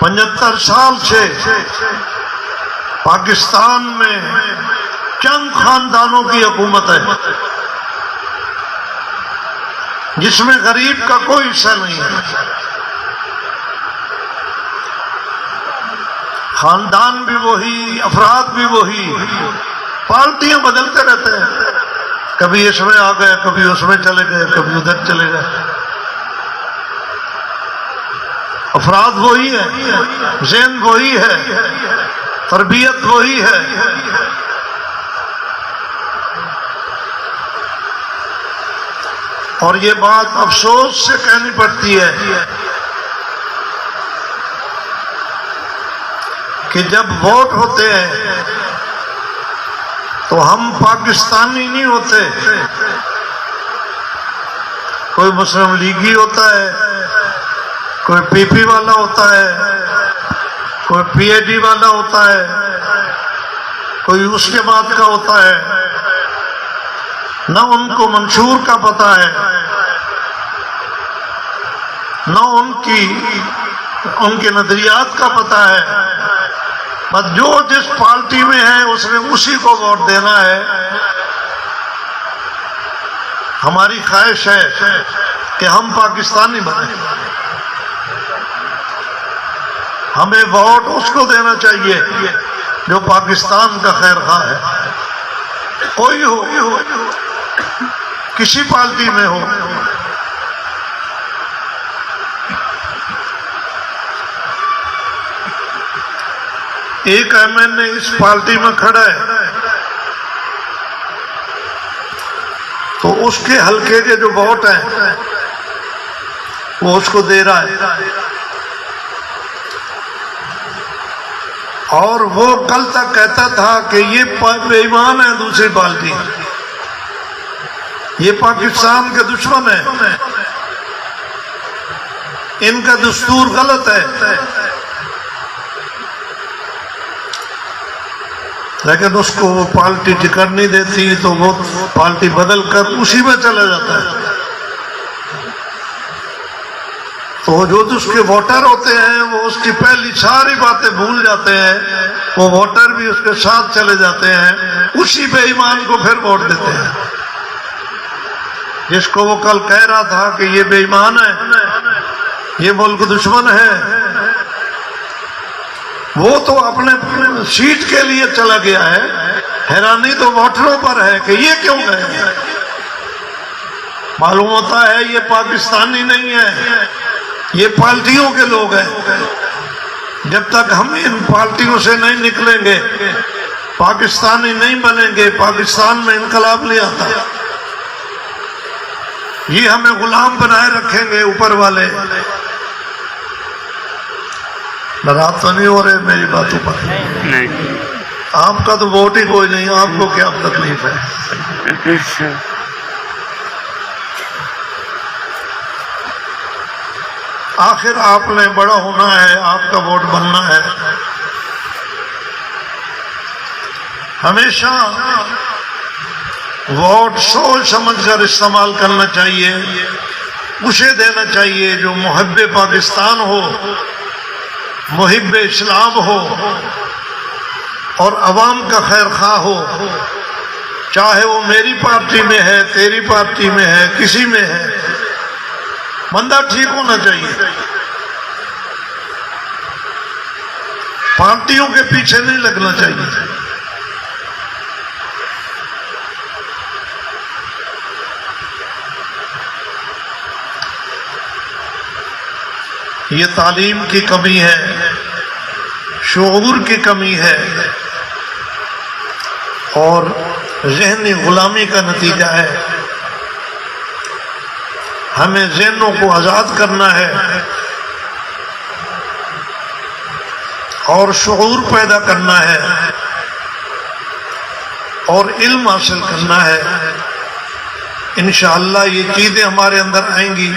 75 سال سے پاکستان میں چند خاندانوں کی حکومت ہے جس میں غریب کا کوئی حصہ نہیں ہے. خاندان بھی وہی، افراد بھی وہی، پارٹیاں بدلتے رہتے ہیں، کبھی اس میں آ گئے، کبھی اس میں چلے گئے، کبھی ادھر چلے گئے. افراد وہی ہے، ذہن وہی ہے، تربیت وہی ہے. اور یہ بات افسوس سے کہنی پڑتی ہے کہ جب ووٹ ہوتے ہیں تو ہم پاکستانی نہیں ہوتے. کوئی مسلم لیگی ہوتا ہے، کوئی پی پی والا ہوتا ہے، کوئی پی اے ڈی والا ہوتا ہے، کوئی اس کے بعد کا ہوتا ہے. نہ ان کو منشور کا پتہ ہے، نہ ان کے نظریات کا پتہ ہے. بس جو جس پارٹی میں ہے اس نے اسی کو ووٹ دینا ہے. ہماری خواہش ہے کہ ہم پاکستانی بنیں. ہمیں ووٹ اس کو دینا چاہیے جو پاکستان کا خیر خواہ ہے، کوئی ہو، کسی پارٹی میں ہو. ایک ایم این اے اس پارٹی میں کھڑا ہے تو اس کے حلقے کے جو ووٹ ہیں وہ اس کو دے رہا ہے. اور وہ کل تک کہتا تھا کہ یہ بے ایمان ہے، دوسری پارٹی یہ پاکستان کے دشمن ہے، ان کا دستور غلط ہے. لیکن اس کو وہ پارٹی ٹکٹ نہیں دیتی تو وہ پارٹی بدل کر اسی میں چلا جاتا ہے. تو جو اس کے ووٹر ہوتے ہیں وہ اس کی پہلی ساری باتیں بھول جاتے ہیں، وہ ووٹر بھی اس کے ساتھ چلے جاتے ہیں، اسی بے ایمان کو پھر ووٹ دیتے ہیں جس کو وہ کل کہہ رہا تھا کہ یہ بے ایمان ہے، یہ ملک دشمن ہے. وہ تو اپنے سیٹ کے لیے چلا گیا ہے. حیرانی تو ووٹروں پر ہے کہ یہ کیوں گئے. معلوم ہوتا ہے یہ پاکستانی نہیں ہے، یہ پارٹیوں کے لوگ ہیں. جب تک ہم ان پارٹیوں سے نہیں نکلیں گے، پاکستانی نہیں بنیں گے، پاکستان میں انقلاب نہیں آتا. یہ ہمیں غلام بنائے رکھیں گے اوپر والے. ناراض تو نہیں ہو رہے میری باتوں پر؟ نہیں. آپ کا تو ووٹ ہی کوئی نہیں، آپ کو کیا تکلیف ہے؟ آخر آپ نے بڑا ہونا ہے، آپ کا ووٹ بننا ہے. ہمیشہ ووٹ سوچ سمجھ کر استعمال کرنا چاہیے. اسے دینا چاہیے جو محب پاکستان ہو، محب اسلام ہو اور عوام کا خیر خواہ ہو. چاہے وہ میری پارٹی میں ہے، تیری پارٹی میں ہے، کسی میں ہے، بندہ ٹھیک ہونا چاہیے. پارٹیوں کے پیچھے نہیں لگنا چاہیے. یہ تعلیم کی کمی ہے، شعور کی کمی ہے اور ذہنی غلامی کا نتیجہ ہے. ہمیں ذہنوں کو آزاد کرنا ہے اور شعور پیدا کرنا ہے اور علم حاصل کرنا ہے. انشاءاللہ یہ چیزیں ہمارے اندر آئیں گی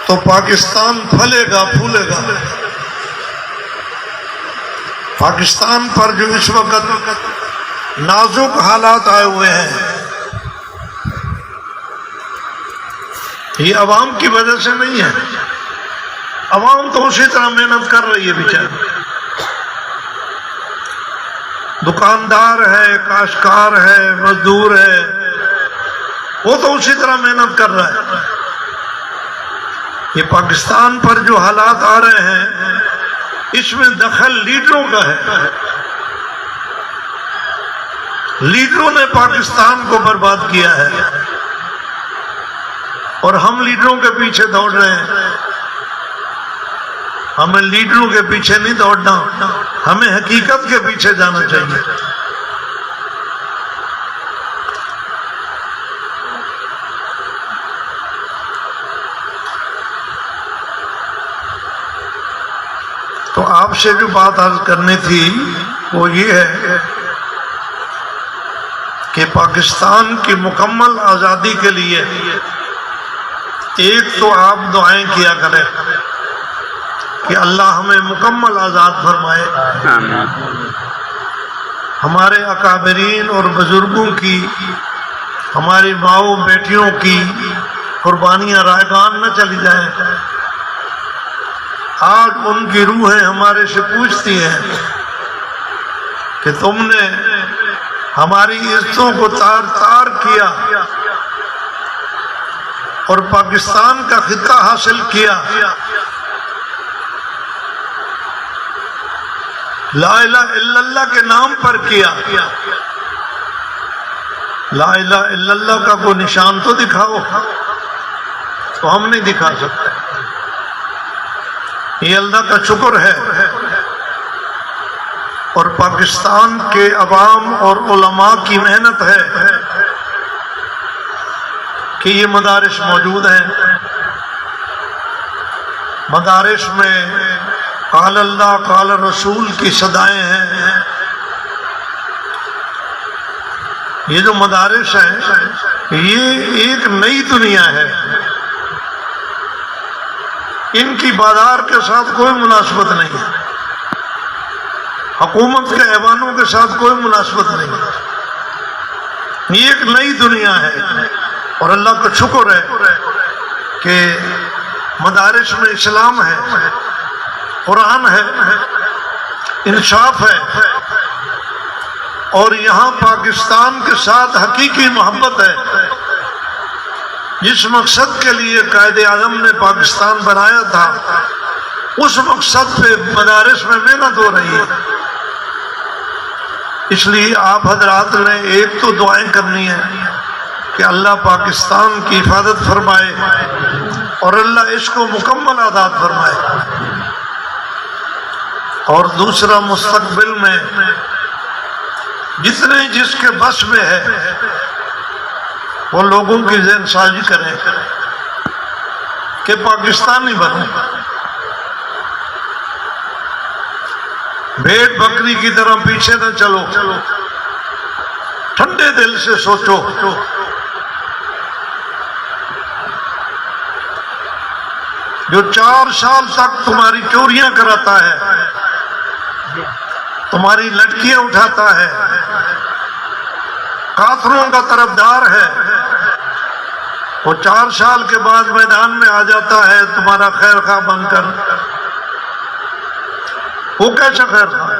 تو پاکستان پھلے گا، پھولے گا. پاکستان پر جو اس وقت نازک حالات آئے ہوئے ہیں یہ عوام کی وجہ سے نہیں ہے، عوام تو اسی طرح محنت کر رہی ہے بیچارے، دکاندار ہے، کاشتکار ہے، مزدور ہے، وہ تو اسی طرح محنت کر رہا ہے۔ یہ پاکستان پر جو حالات آ رہے ہیں اس میں دخل لیڈروں کا ہے، لیڈروں نے پاکستان کو برباد کیا ہے اور ہم لیڈروں کے پیچھے دوڑ رہے ہیں۔ ہمیں لیڈروں کے پیچھے نہیں دوڑنا، ہمیں حقیقت کے پیچھے جانا چاہیے۔ تو آپ سے جو بات عرض کرنی تھی وہ یہ ہے کہ پاکستان کی مکمل آزادی کے لیے ایک تو آپ دعائیں کیا کریں کہ اللہ ہمیں مکمل آزاد فرمائے، ہمارے اکابرین اور بزرگوں کی، ہماری ماؤں بیٹیوں کی قربانیاں رائگان نہ چلی جائیں۔ آج ان کی روحیں ہمارے سے پوچھتی ہیں کہ تم نے ہماری عزتوں کو تار تار کیا اور پاکستان کا خطہ حاصل کیا، لا الہ الا اللہ کے نام پر کیا۔ لا الہ الا اللہ کا کوئی نشان تو دکھاؤ، تو ہم نہیں دکھا سکتے۔ یہ اللہ کا شکر ہے اور پاکستان کے عوام اور علماء کی محنت ہے کہ یہ مدارس موجود ہیں۔ مدارس میں قال اللہ قال رسول کی صدائیں ہیں۔ یہ جو مدارس ہیں یہ ایک نئی دنیا ہے، ان کی بازار کے ساتھ کوئی مناسبت نہیں ہے، حکومت کے ایوانوں کے ساتھ کوئی مناسبت نہیں ہے، یہ ایک نئی دنیا ہے۔ اور اللہ کا شکر ہے کہ مدارس میں اسلام ہے، قرآن ہے، انصاف ہے، اور یہاں پاکستان کے ساتھ حقیقی محبت ہے۔ جس مقصد کے لیے قائد اعظم نے پاکستان بنایا تھا اس مقصد پہ مدارس میں محنت ہو رہی ہے۔ اس لیے آپ حضرات نے ایک تو دعائیں کرنی ہے کہ اللہ پاکستان کی حفاظت فرمائے اور اللہ اس کو مکمل آزاد فرمائے، اور دوسرا مستقبل میں جتنے جس کے بس میں ہے وہ لوگوں کی ذہن سازی کریں کہ پاکستانی بنے، بھیڑ بکری کی طرح پیچھے نہ چلو، ٹھنڈے دل سے سوچو۔ جو 4 سال تک تمہاری چوریاں کراتا ہے، تمہاری لڑکیاں اٹھاتا ہے، کافروں کا طرفدار ہے، وہ 4 سال کے بعد میدان میں آ جاتا ہے تمہارا خیر خواہ بن کر۔ وہ کیسا خیر خواہ ہے؟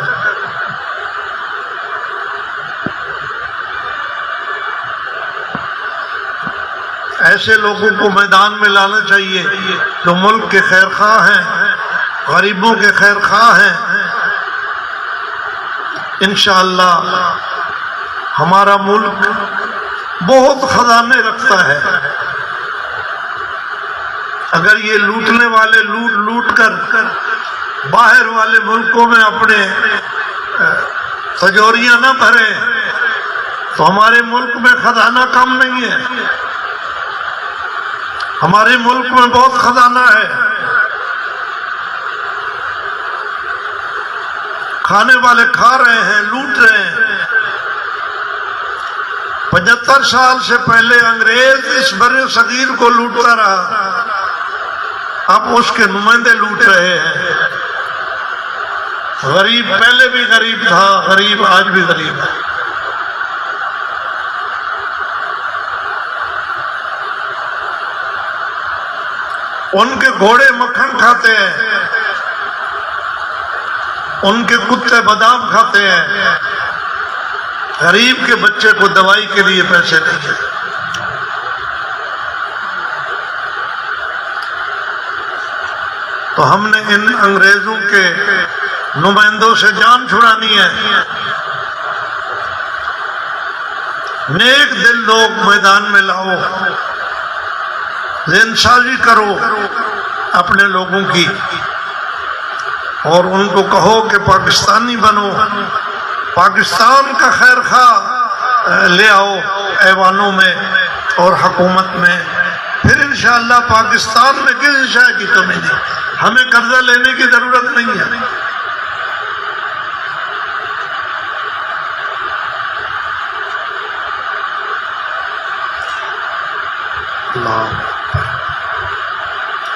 ایسے لوگوں کو میدان میں لانا چاہیے جو ملک کے خیر خواہ ہیں، غریبوں کے خیر خواہ ہیں۔ انشاءاللہ ہمارا ملک بہت خزانے رکھتا ہے۔ اگر یہ لوٹنے والے لوٹ لوٹ کر باہر والے ملکوں میں اپنے تجوریاں نہ بھریں تو ہمارے ملک میں خزانہ کم نہیں ہے، ہمارے ملک میں بہت خزانہ ہے۔ کھانے والے کھا رہے ہیں، لوٹ رہے ہیں۔ 75 سال سے پہلے انگریز اس بر صغیر کو لوٹتا رہا، اب اس کے نمائندے لوٹ رہے ہیں۔ غریب پہلے بھی غریب تھا، غریب آج بھی غریب ہے۔ ان کے گھوڑے مکھن کھاتے ہیں، ان کے کتے بادام کھاتے ہیں، غریب کے بچے کو دوائی کے لیے پیسے نہیں ہیں۔ تو ہم نے ان انگریزوں کے نمائندوں سے جان چھڑانی ہے۔ نیک دل لوگ میدان میں لاؤ، ذہن سازی کرو اپنے لوگوں کی، اور ان کو کہو کہ پاکستانی بنو، پاکستان کا خیر خواہ لے آؤ ایوانوں میں اور حکومت میں، پھر انشاءاللہ پاکستان میں کسی شے کی کمی نہیں، ہمیں قرضہ لینے کی ضرورت نہیں ہے۔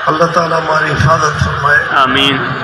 اللہ تعالیٰ ہماری حفاظت فرمائے، آمین۔